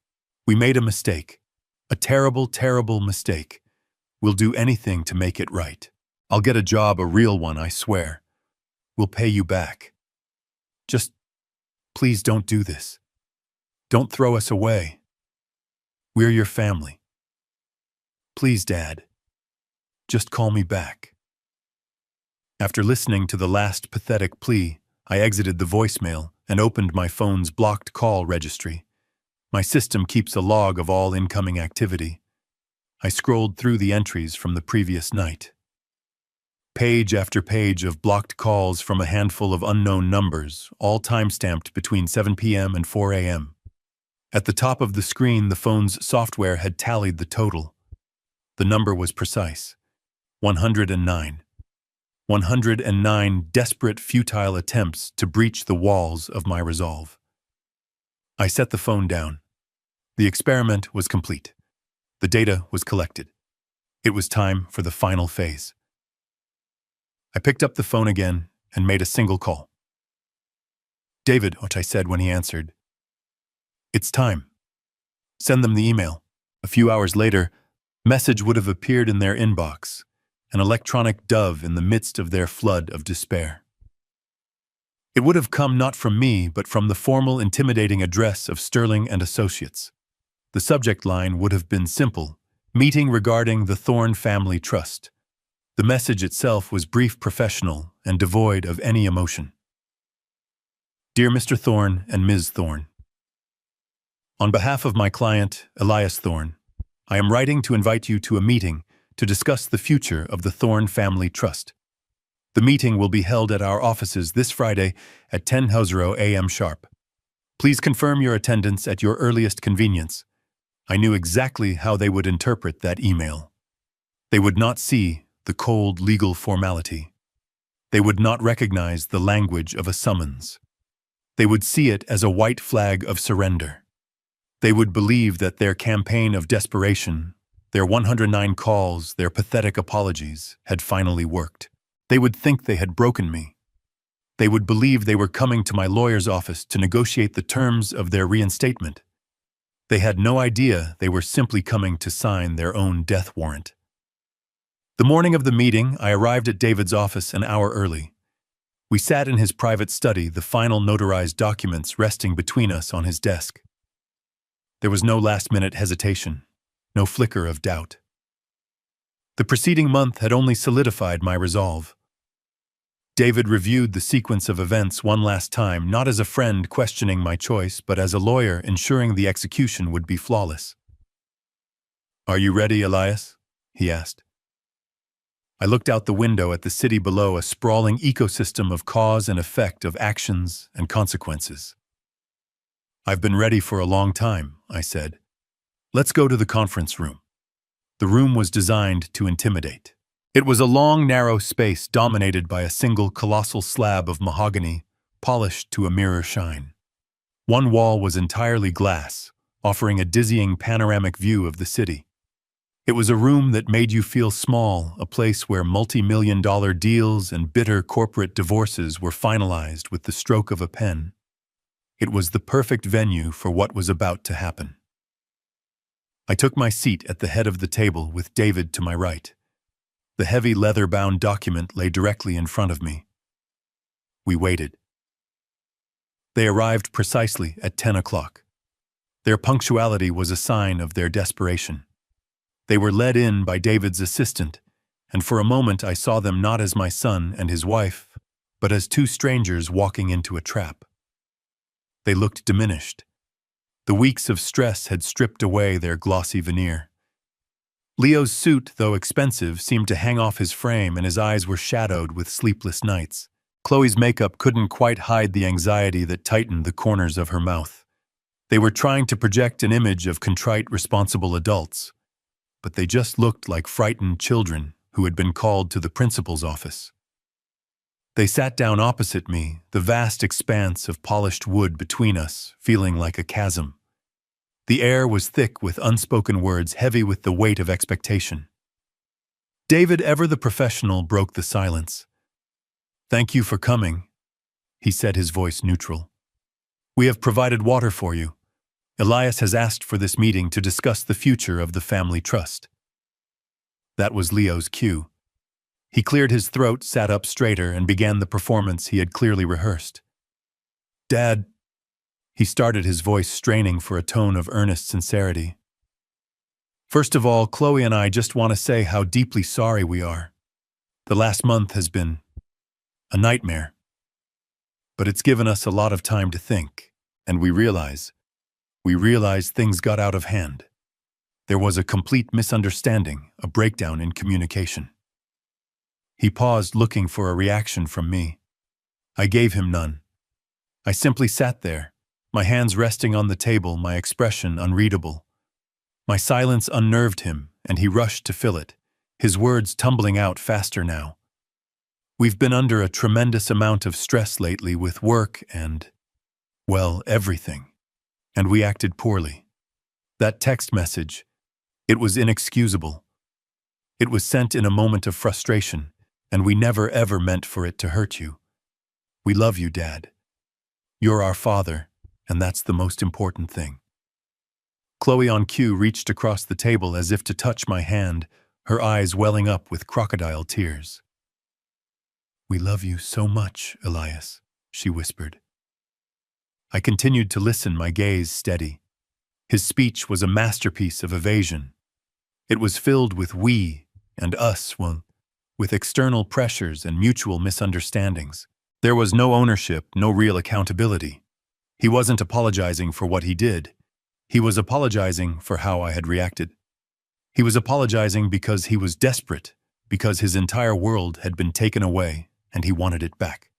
We made a mistake. A terrible, terrible mistake. We'll do anything to make it right. I'll get a job, a real one, I swear. We'll pay you back. Just, please don't do this. Don't throw us away. We're your family. Please, Dad. Just call me back." After listening to the last pathetic plea, I exited the voicemail and opened my phone's blocked call registry. My system keeps a log of all incoming activity. I scrolled through the entries from the previous night. Page after page of blocked calls from a handful of unknown numbers, all time-stamped between 7 p.m. and 4 a.m. At the top of the screen, the phone's software had tallied the total. The number was precise: 109. 109 desperate, futile attempts to breach the walls of my resolve. I set the phone down. The experiment was complete. The data was collected. It was time for the final phase. I picked up the phone again and made a single call. "David," I said when he answered. "It's time. Send them the email." A few hours later, a message would have appeared in their inbox, an electronic dove in the midst of their flood of despair. It would have come not from me, but from the formal, intimidating address of Sterling and Associates. The subject line would have been simple: "Meeting regarding the Thorne Family Trust." The message itself was brief, professional, and devoid of any emotion. "Dear Mr. Thorne and Ms. Thorne, on behalf of my client, Elias Thorne, I am writing to invite you to a meeting to discuss the future of the Thorne Family Trust. The meeting will be held at our offices this Friday at 10:00 a.m. sharp. Please confirm your attendance at your earliest convenience." I knew exactly how they would interpret that email. They would not see the cold legal formality. They would not recognize the language of a summons. They would see it as a white flag of surrender. They would believe that their campaign of desperation, their 109 calls, their pathetic apologies, had finally worked. They would think they had broken me. They would believe they were coming to my lawyer's office to negotiate the terms of their reinstatement. They had no idea they were simply coming to sign their own death warrant. The morning of the meeting, I arrived at David's office an hour early. We sat in his private study, the final notarized documents resting between us on his desk. There was no last-minute hesitation, no flicker of doubt. The preceding month had only solidified my resolve. David reviewed the sequence of events one last time, not as a friend questioning my choice, but as a lawyer ensuring the execution would be flawless. "Are you ready, Elias?" he asked. I looked out the window at the city below, a sprawling ecosystem of cause and effect, of actions and consequences. "I've been ready for a long time," I said. "Let's go to the conference room." The room was designed to intimidate. It was a long, narrow space dominated by a single colossal slab of mahogany, polished to a mirror shine. One wall was entirely glass, offering a dizzying panoramic view of the city. It was a room that made you feel small, a place where multi-million-dollar deals and bitter corporate divorces were finalized with the stroke of a pen. It was the perfect venue for what was about to happen. I took my seat at the head of the table with David to my right. The heavy leather-bound document lay directly in front of me. We waited. They arrived precisely at 10 o'clock. Their punctuality was a sign of their desperation. They were led in by David's assistant, and for a moment I saw them not as my son and his wife, but as two strangers walking into a trap. They looked diminished. The weeks of stress had stripped away their glossy veneer. Leo's suit, though expensive, seemed to hang off his frame, and his eyes were shadowed with sleepless nights. Chloe's makeup couldn't quite hide the anxiety that tightened the corners of her mouth. They were trying to project an image of contrite, responsible adults, but they just looked like frightened children who had been called to the principal's office. They sat down opposite me, the vast expanse of polished wood between us, feeling like a chasm. The air was thick with unspoken words, heavy with the weight of expectation. David, ever the professional, broke the silence. "Thank you for coming," he said, his voice neutral. "We have provided water for you. Elias has asked for this meeting to discuss the future of the family trust." That was Leo's cue. He cleared his throat, sat up straighter, and began the performance he had clearly rehearsed. "Dad," he started, his voice straining for a tone of earnest sincerity. "First of all, Chloe and I just want to say how deeply sorry we are. The last month has been a nightmare. But it's given us a lot of time to think, and we realize things got out of hand. There was a complete misunderstanding, a breakdown in communication." He paused, looking for a reaction from me. I gave him none. I simply sat there, my hands resting on the table, my expression unreadable. My silence unnerved him, and he rushed to fill it, his words tumbling out faster now. "We've been under a tremendous amount of stress lately with work and, well, everything. And we acted poorly. That text message, it was inexcusable. It was sent in a moment of frustration, and we never ever meant for it to hurt you. We love you, Dad. You're our father, and that's the most important thing." Chloe, on cue, reached across the table as if to touch my hand, her eyes welling up with crocodile tears. "We love you so much, Elias," she whispered. I continued to listen, my gaze steady. His speech was a masterpiece of evasion. It was filled with we and us, with external pressures and mutual misunderstandings. There was no ownership, no real accountability. He wasn't apologizing for what he did. He was apologizing for how I had reacted. He was apologizing because he was desperate, because his entire world had been taken away and he wanted it back.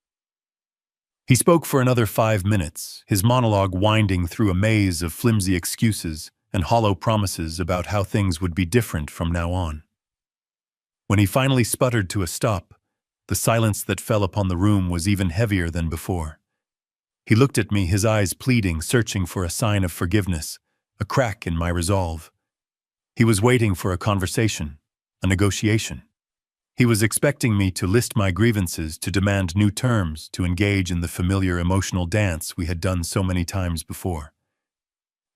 He spoke for another 5 minutes, his monologue winding through a maze of flimsy excuses and hollow promises about how things would be different from now on. When he finally sputtered to a stop, the silence that fell upon the room was even heavier than before. He looked at me, his eyes pleading, searching for a sign of forgiveness, a crack in my resolve. He was waiting for a conversation, a negotiation. He was expecting me to list my grievances, to demand new terms, to engage in the familiar emotional dance we had done so many times before.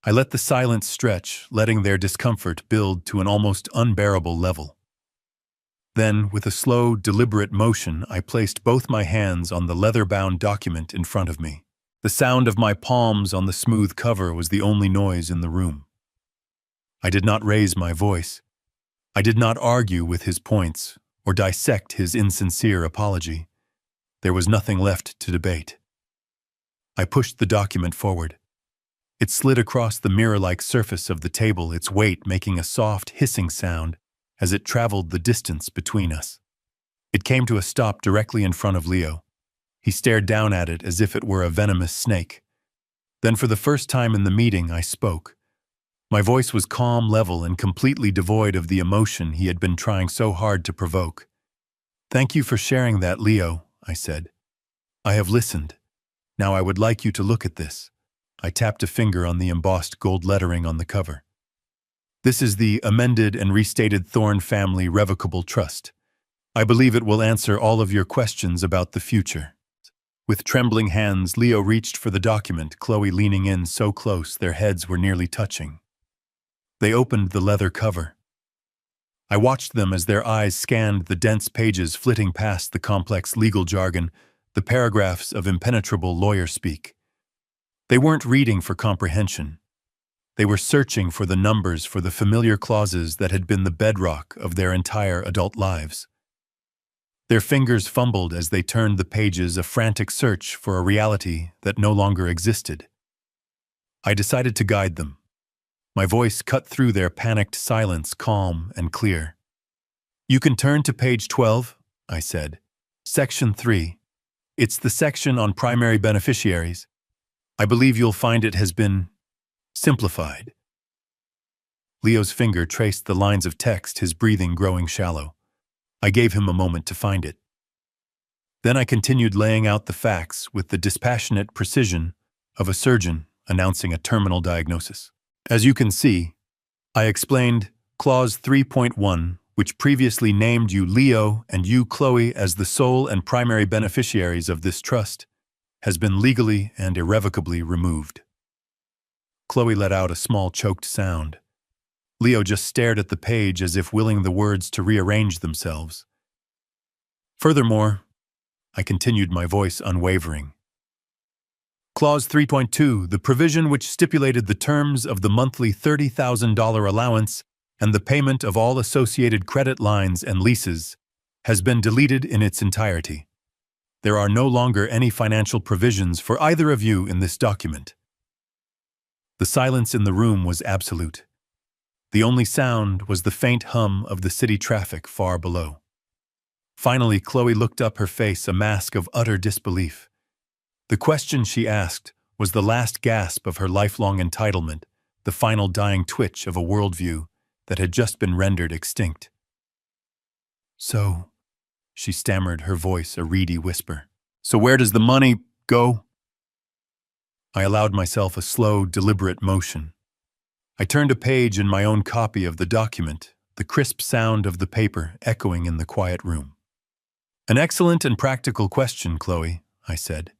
I let the silence stretch, letting their discomfort build to an almost unbearable level. Then, with a slow, deliberate motion, I placed both my hands on the leather-bound document in front of me. The sound of my palms on the smooth cover was the only noise in the room. I did not raise my voice. I did not argue with his points or dissect his insincere apology. There was nothing left to debate. I pushed the document forward. It slid across the mirror-like surface of the table, its weight making a soft, hissing sound as it traveled the distance between us. It came to a stop directly in front of Leo. He stared down at it as if it were a venomous snake. Then for the first time in the meeting, I spoke. My voice was calm, level, and completely devoid of the emotion he had been trying so hard to provoke. "Thank you for sharing that, Leo," I said. "I have listened. Now I would like you to look at this." I tapped a finger on the embossed gold lettering on the cover. "This is the amended and restated Thorne Family Revocable Trust. I believe it will answer all of your questions about the future." With trembling hands, Leo reached for the document, Chloe leaning in so close their heads were nearly touching. They opened the leather cover. I watched them as their eyes scanned the dense pages, flitting past the complex legal jargon, the paragraphs of impenetrable lawyer speak. They weren't reading for comprehension. They were searching for the numbers, for the familiar clauses that had been the bedrock of their entire adult lives. Their fingers fumbled as they turned the pages, a frantic search for a reality that no longer existed. I decided to guide them. My voice cut through their panicked silence, calm and clear. "You can turn to page 12, I said. "Section 3. It's the section on primary beneficiaries. I believe you'll find it has been simplified." Leo's finger traced the lines of text, his breathing growing shallow. I gave him a moment to find it. Then I continued laying out the facts with the dispassionate precision of a surgeon announcing a terminal diagnosis. "As you can see," I explained, "Clause 3.1, which previously named you Leo and you Chloe as the sole and primary beneficiaries of this trust, has been legally and irrevocably removed." Chloe let out a small choked sound. Leo just stared at the page as if willing the words to rearrange themselves. "Furthermore," I continued, my voice unwavering, "Clause 3.2, the provision which stipulated the terms of the monthly $30,000 allowance and the payment of all associated credit lines and leases, has been deleted in its entirety. There are no longer any financial provisions for either of you in this document." The silence in the room was absolute. The only sound was the faint hum of the city traffic far below. Finally, Chloe looked up, her face a mask of utter disbelief. The question she asked was the last gasp of her lifelong entitlement, the final dying twitch of a worldview that had just been rendered extinct. "So," she stammered, her voice a reedy whisper, "so where does the money go?" I allowed myself a slow, deliberate motion. I turned a page in my own copy of the document, the crisp sound of the paper echoing in the quiet room. "An excellent and practical question, Chloe," I said.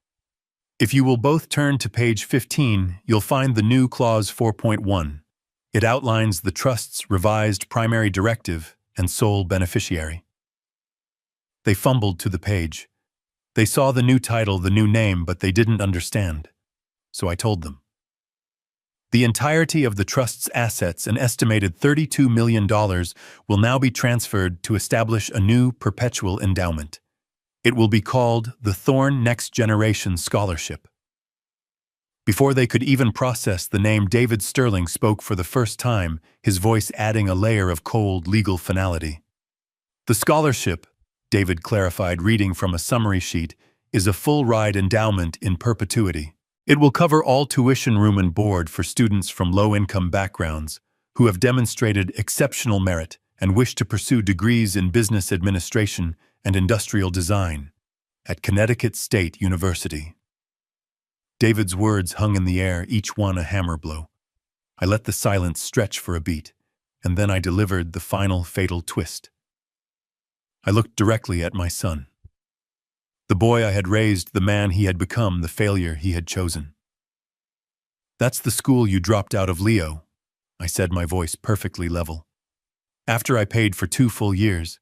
"If you will both turn to page 15, you'll find the new clause 4.1. It outlines the trust's revised primary directive and sole beneficiary." They fumbled to the page. They saw the new title, the new name, but they didn't understand. So I told them. "The entirety of the trust's assets, an estimated $32 million, will now be transferred to establish a new perpetual endowment. It will be called the Thorne Next Generation Scholarship." Before they could even process the name, David Sterling spoke for the first time, his voice adding a layer of cold legal finality. "The scholarship," David clarified, reading from a summary sheet, "is a full-ride endowment in perpetuity. It will cover all tuition, room, and board for students from low-income backgrounds who have demonstrated exceptional merit and wish to pursue degrees in business administration and industrial design at Connecticut State University." David's words hung in the air, each one a hammer blow. I let the silence stretch for a beat, and then I delivered the final fatal twist. I looked directly at my son. The boy I had raised, the man he had become, the failure he had chosen. "That's the school you dropped out of, Leo," I said, my voice perfectly level. "After I paid for 2 full years,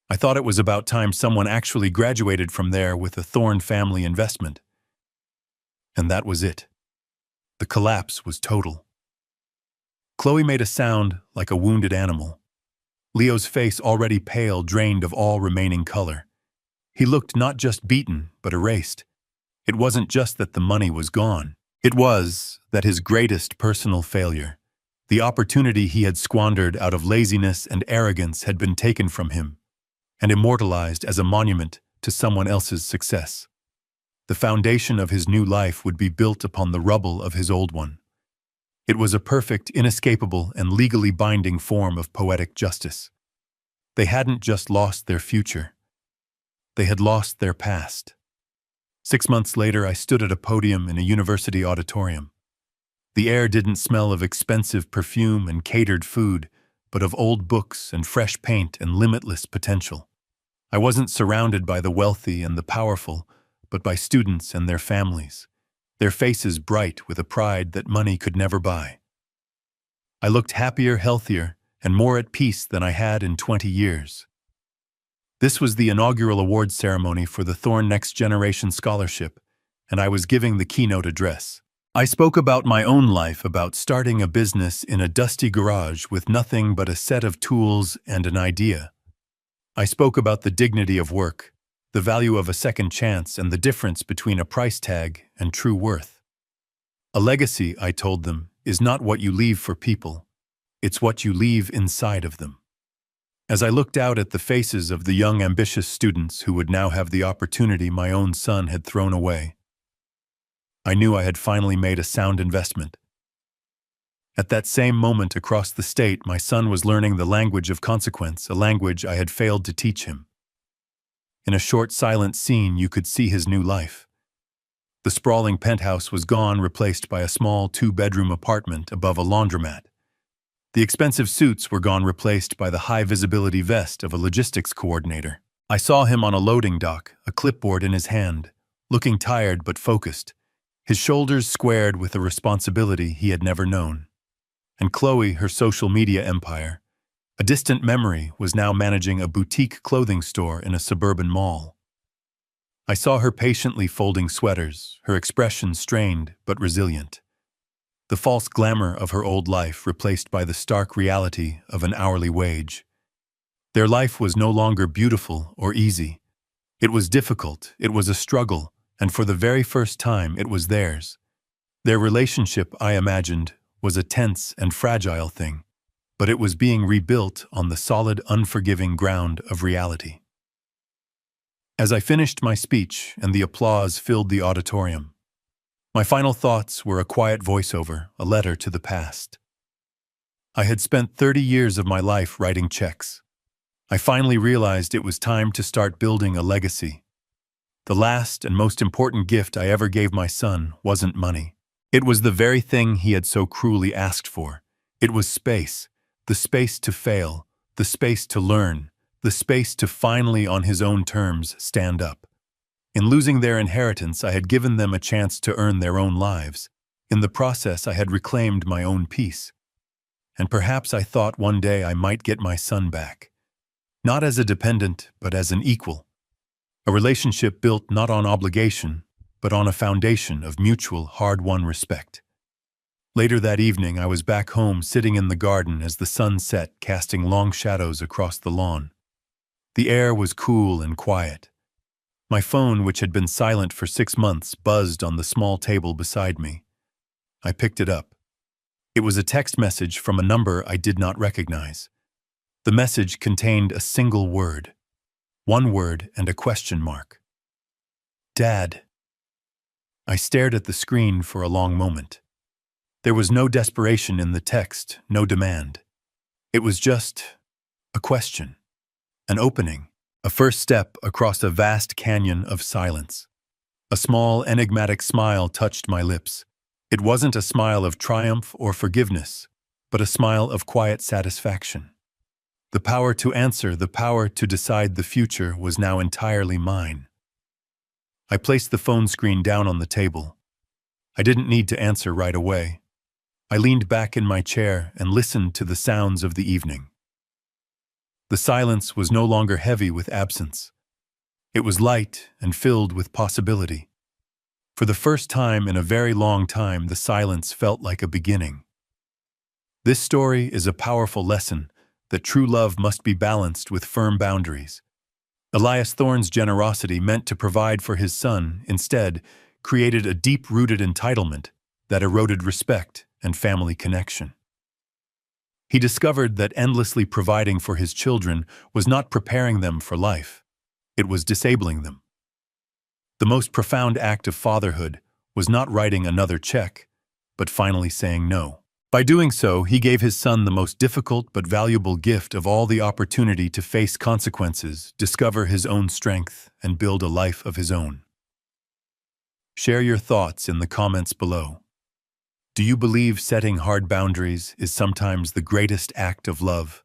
I thought it was about time someone actually graduated from there with a Thorne family investment." And that was it. The collapse was total. Chloe made a sound like a wounded animal. Leo's face, already pale, drained of all remaining color. He looked not just beaten, but erased. It wasn't just that the money was gone. It was that his greatest personal failure, the opportunity he had squandered out of laziness and arrogance, had been taken from him and immortalized as a monument to someone else's success. The foundation of his new life would be built upon the rubble of his old one. It was a perfect, inescapable, and legally binding form of poetic justice. They hadn't just lost their future. They had lost their past. 6 months later, I stood at a podium in a university auditorium. The air didn't smell of expensive perfume and catered food, but of old books and fresh paint and limitless potential. I wasn't surrounded by the wealthy and the powerful, but by students and their families, their faces bright with a pride that money could never buy. I looked happier, healthier, and more at peace than I had in 20 years. This was the inaugural awards ceremony for the Thorne Next Generation Scholarship, and I was giving the keynote address. I spoke about my own life, about starting a business in a dusty garage with nothing but a set of tools and an idea. I spoke about the dignity of work, the value of a second chance, and the difference between a price tag and true worth. A legacy, I told them, is not what you leave for people. It's what you leave inside of them. As I looked out at the faces of the young, ambitious students who would now have the opportunity my own son had thrown away, I knew I had finally made a sound investment. At that same moment across the state, my son was learning the language of consequence, a language I had failed to teach him. In a short, silent scene, you could see his new life. The sprawling penthouse was gone, replaced by a small 2-bedroom apartment above a laundromat. The expensive suits were gone, replaced by the high-visibility vest of a logistics coordinator. I saw him on a loading dock, a clipboard in his hand, looking tired but focused, his shoulders squared with a responsibility he had never known. And Chloe, her social media empire, a distant memory, was now managing a boutique clothing store in a suburban mall. I saw her patiently folding sweaters, her expression strained but resilient. The false glamour of her old life replaced by the stark reality of an hourly wage. Their life was no longer beautiful or easy. It was difficult, it was a struggle, and for the very first time it was theirs. Their relationship, I imagined, was a tense and fragile thing, but it was being rebuilt on the solid, unforgiving ground of reality. As I finished my speech and the applause filled the auditorium, my final thoughts were a quiet voiceover, a letter to the past. I had spent 30 years of my life writing checks. I finally realized it was time to start building a legacy. The last and most important gift I ever gave my son wasn't money. It was the very thing he had so cruelly asked for. It was space, the space to fail, the space to learn, the space to finally, on his own terms, stand up. In losing their inheritance, I had given them a chance to earn their own lives. In the process, I had reclaimed my own peace. And perhaps I thought one day I might get my son back. Not as a dependent, but as an equal. A relationship built not on obligation, but on a foundation of mutual, hard-won respect. Later that evening, I was back home, sitting in the garden as the sun set, casting long shadows across the lawn. The air was cool and quiet. My phone, which had been silent for 6 months, buzzed on the small table beside me. I picked it up. It was a text message from a number I did not recognize. The message contained a single word. One word and a question mark. Dad. I stared at the screen for a long moment. There was no desperation in the text, no demand. It was just a question, an opening, a first step across a vast canyon of silence. A small, enigmatic smile touched my lips. It wasn't a smile of triumph or forgiveness, but a smile of quiet satisfaction. The power to answer, the power to decide the future was now entirely mine. I placed the phone screen down on the table. I didn't need to answer right away. I leaned back in my chair and listened to the sounds of the evening. The silence was no longer heavy with absence. It was light and filled with possibility. For the first time in a very long time, the silence felt like a beginning. This story is a powerful lesson, that true love must be balanced with firm boundaries. Elias Thorne's generosity meant to provide for his son, instead, created a deep-rooted entitlement that eroded respect and family connection. He discovered that endlessly providing for his children was not preparing them for life. It was disabling them. The most profound act of fatherhood was not writing another check, but finally saying no. By doing so, he gave his son the most difficult but valuable gift of all, the opportunity to face consequences, discover his own strength, and build a life of his own. Share your thoughts in the comments below. Do you believe setting hard boundaries is sometimes the greatest act of love?